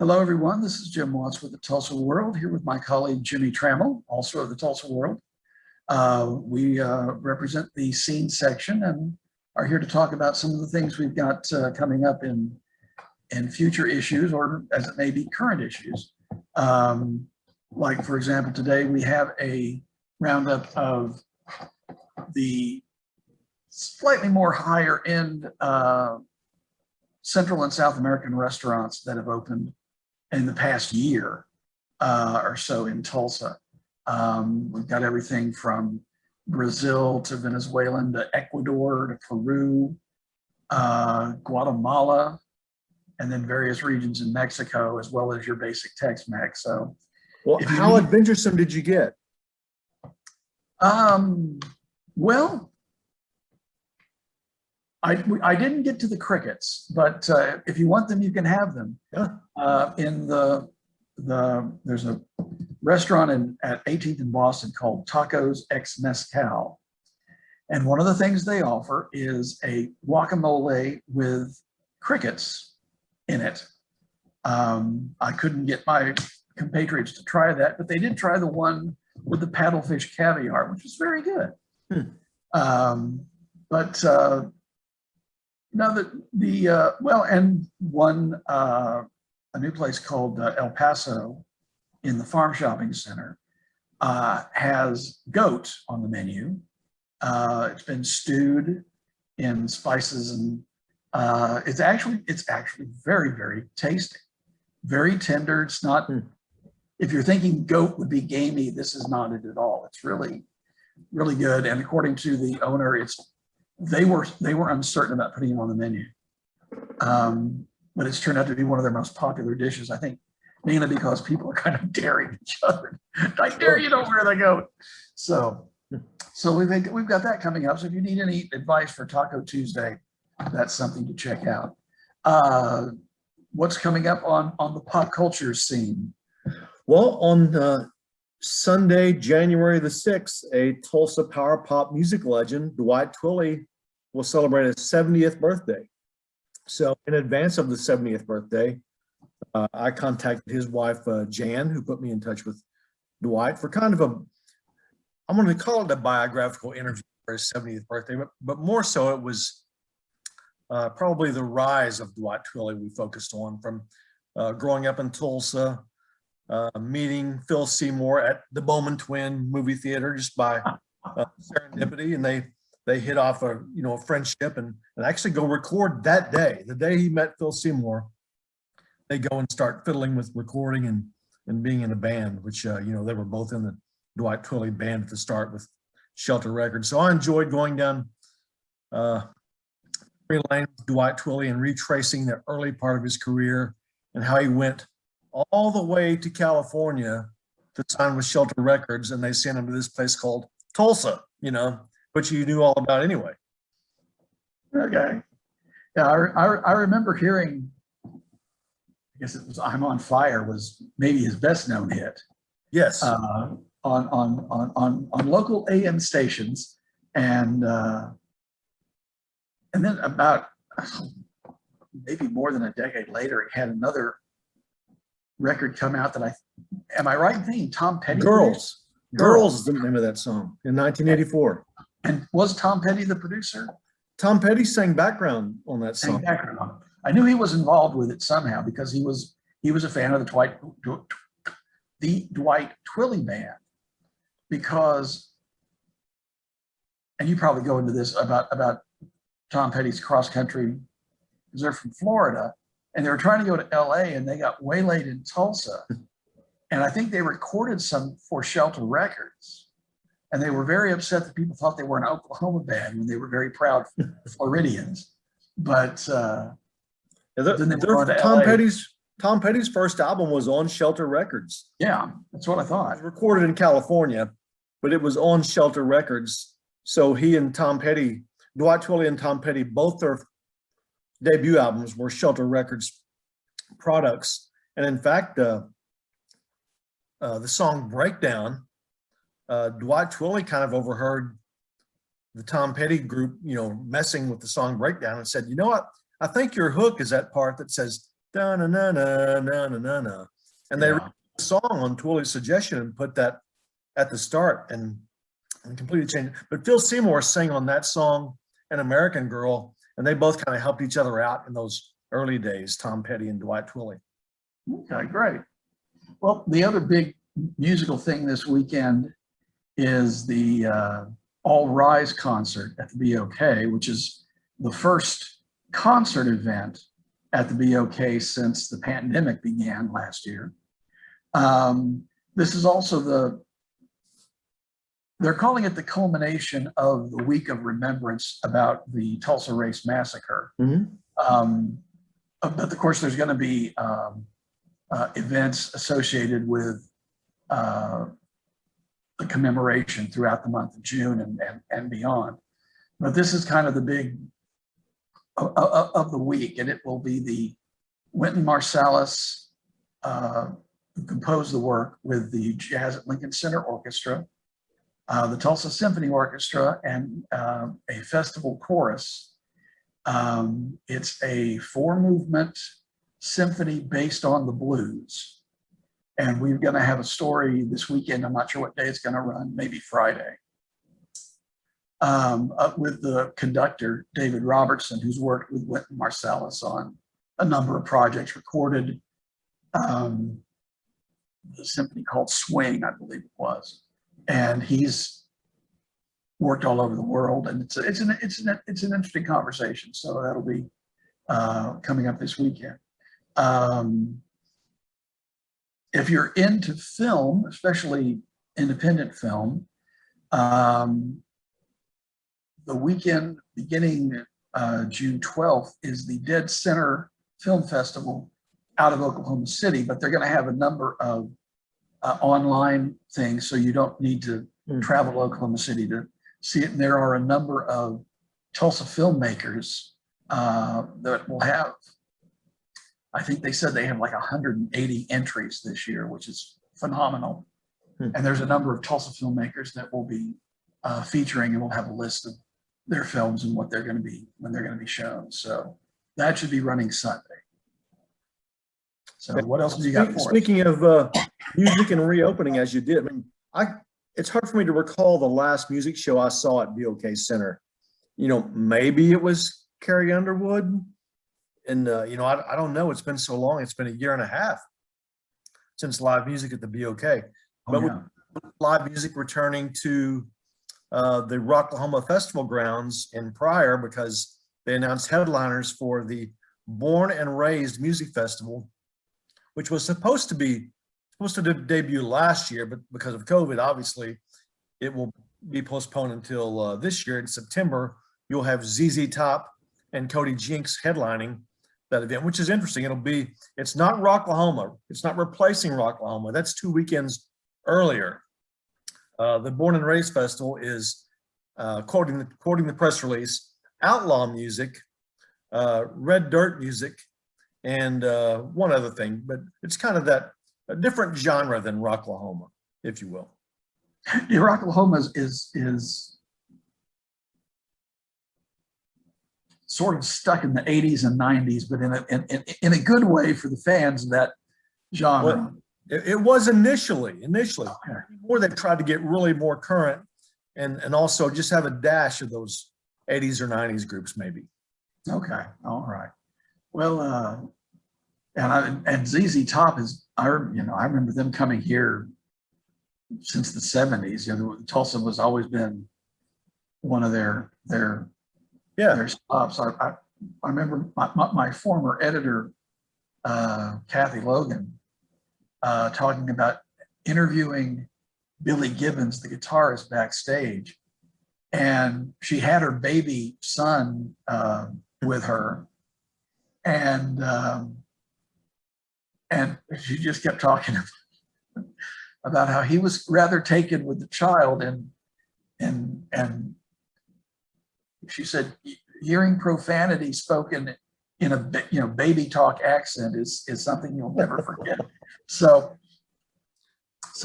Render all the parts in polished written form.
Hello, everyone. This is Jim Watts with the Tulsa World, here with my colleague Jimmy Trammell, also of the Tulsa World. We represent the scene section and are here to talk about some of the things we've got coming up in future issues, or as it may be, current issues. Like, for example, today we have a roundup of the slightly more higher end Central and South American restaurants that have opened in the past year or so in Tulsa. We've got everything from Brazil to Venezuelan to Ecuador to Peru, Guatemala, and then various regions in Mexico, as well as your basic Tex-Mex. So, well, how adventuresome did you get? Well, I didn't get to the crickets, but if you want them, you can have them. Yeah. There's a restaurant at 18th in Boston called Tacos Ex Mezcal, and one of the things they offer is a guacamole with crickets in it. I couldn't get my compatriots to try that, but they did try the one with the paddlefish caviar, which was very good. Now and one a new place called El Paso in the Farm Shopping Center has goat on the menu. It's been stewed in spices, and it's actually very, very tasty, very tender. It's not. If you're thinking goat would be gamey, this is not it at all. It's really, really good. And according to the owner, they were uncertain about putting it on the menu, but it's turned out to be one of their most popular dishes. I think mainly because people are kind of daring each other. I dare you to wear the goat. So we've got that coming up. So if you need any advice for Taco Tuesday, that's something to check out. What's coming up on the pop culture scene? Well, on Sunday, January the 6th, a Tulsa power pop music legend, Dwight Twilley, will celebrate his 70th birthday. So in advance of the 70th birthday, I contacted his wife, Jan, who put me in touch with Dwight for kind of I'm going to call it a biographical interview for his 70th birthday, but more so it was probably the rise of Dwight Twilley we focused on, from growing up in Tulsa, meeting Phil Seymour at the Bowman Twin movie theater just by serendipity, and they hit off a friendship and actually go record that day. The day he met Phil Seymour, they go and start fiddling with recording and being in a band, which they were both in the Dwight Twilley band at the start with Shelter Records. So I enjoyed going down memory lane with Dwight Twilley and retracing the early part of his career and how he went all the way to California to sign with Shelter Records, and they sent him to this place called Tulsa, which you knew all about anyway. Okay. Yeah, I remember hearing, I guess it was "I'm on Fire" was maybe his best known hit. Yes. On local AM stations, and then about maybe more than a decade later, he had another record come out that am I right in thinking Tom Petty? Girls is the name of that song in 1984. And was Tom Petty the producer? Tom Petty sang background on that song. I knew he was involved with it somehow because he was a fan of the Dwight Twilley band, because, and you probably go into this about Tom Petty's cross country, because they're from Florida and they were trying to go to LA and they got waylaid in Tulsa. And I think they recorded some for Shelter Records. And they were very upset that people thought they were an Oklahoma band when they were very proud Floridians. But Tom Petty's first album was on Shelter Records. Yeah, that's what I thought. It was recorded in California, but it was on Shelter Records. So he and Tom Petty, Dwight Twilley and Tom Petty, both their debut albums were Shelter Records products. And in fact, the song Breakdown, Dwight Twilley kind of overheard the Tom Petty group, messing with the song Breakdown, and said, "You know what? I think your hook is that part that says, da na na na na na na na, and they Yeah. wrote the song on Twilley's suggestion and put that at the start and completely changed. But Phil Seymour sang on that song, An American Girl, and they both kind of helped each other out in those early days, Tom Petty and Dwight Twilley. Okay, great. Well, the other big musical thing this weekend is the All Rise concert at the BOK, which is the first concert event at the BOK since the pandemic began last year. This is also they're calling it the culmination of the week of remembrance about the Tulsa Race Massacre. But of course, there's going to be events associated with the commemoration throughout the month of June and beyond. But this is kind of the big of the week, and it will be the Wynton Marsalis, who composed the work with the Jazz at Lincoln Center Orchestra, the Tulsa Symphony Orchestra, and a festival chorus. It's a 4-movement symphony based on the blues. And we're going to have a story this weekend. I'm not sure what day it's going to run, maybe Friday, with the conductor, David Robertson, who's worked with Wynton Marsalis on a number of projects, recorded the symphony called Swing, I believe it was. And he's worked all over the world, and it's an interesting conversation. So that'll be coming up this weekend. If you're into film, especially independent film, the weekend beginning June 12th is the Dead Center Film Festival out of Oklahoma City, but they're going to have a number of online things, so you don't need to travel to Oklahoma City to see it. And there are a number of Tulsa filmmakers that will have, I think they said they have like 180 entries this year, which is phenomenal. And there's a number of Tulsa filmmakers that will be featuring, and we'll have a list of their films and what they're going to be, when they're going to be shown. So that should be running Sunday. So what else do you got for us? Speaking of music and reopening, as you did, I mean, it's hard for me to recall the last music show I saw at BOK Center. You know, maybe it was Carrie Underwood. And, you know, I don't know. It's been so long. It's been a year and a half since live music at the BOK. But with live music returning to the Rocklahoma Festival grounds in Pryor, because they announced headliners for the Born and Raised Music Festival, which was supposed to debut last year, but because of COVID, obviously, it will be postponed until this year in September. You'll have ZZ Top and Cody Jinks headlining that event, which is interesting. It's not Rocklahoma. It's not replacing Rocklahoma. That's 2 weekends earlier. The Born and Raised Festival is, quoting the press release, outlaw music, red dirt music, and one other thing, but it's kind of a different genre than Rocklahoma, if you will. Yeah, Rocklahoma is sort of stuck in the 80s and 90s, but in a good way for the fans of that genre. Well, it was initially, Okay. or they've tried to get really more current and also just have a dash of those 80s or 90s groups, maybe. Okay, all right. Well, and ZZ Top is, I remember them coming here since the 70s. You know, Tulsa has always been one of their stops. I remember my former editor, Kathy Logan, talking about interviewing Billy Gibbons, the guitarist, backstage, and she had her baby son with her, and she just kept talking about how he was rather taken with the child, and she said hearing profanity spoken in a baby talk accent is something you'll never forget. So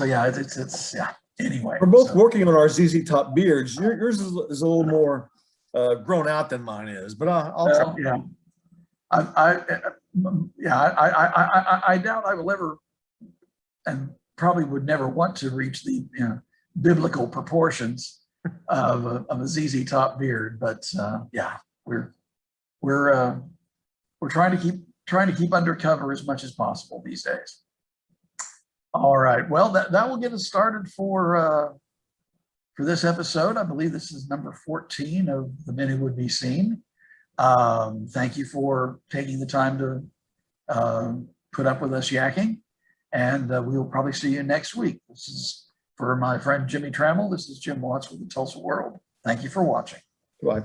yeah, it's yeah. Anyway, we're both working on our ZZ Top beards. Yours is a little more grown out than mine is, but I'll try. Yeah. I yeah, I doubt I will ever, and probably would never want to reach the biblical proportions of a ZZ Top beard. But yeah, we're we're trying to keep undercover as much as possible these days. All right, well, that will get us started for this episode. I believe this is number 14 of The Men Who Would Be Seen. Thank you for taking the time to put up with us yakking, and we will probably see you next week. This is for my friend Jimmy Trammell. This is Jim Watts with the Tulsa World. Thank you for watching. Bye.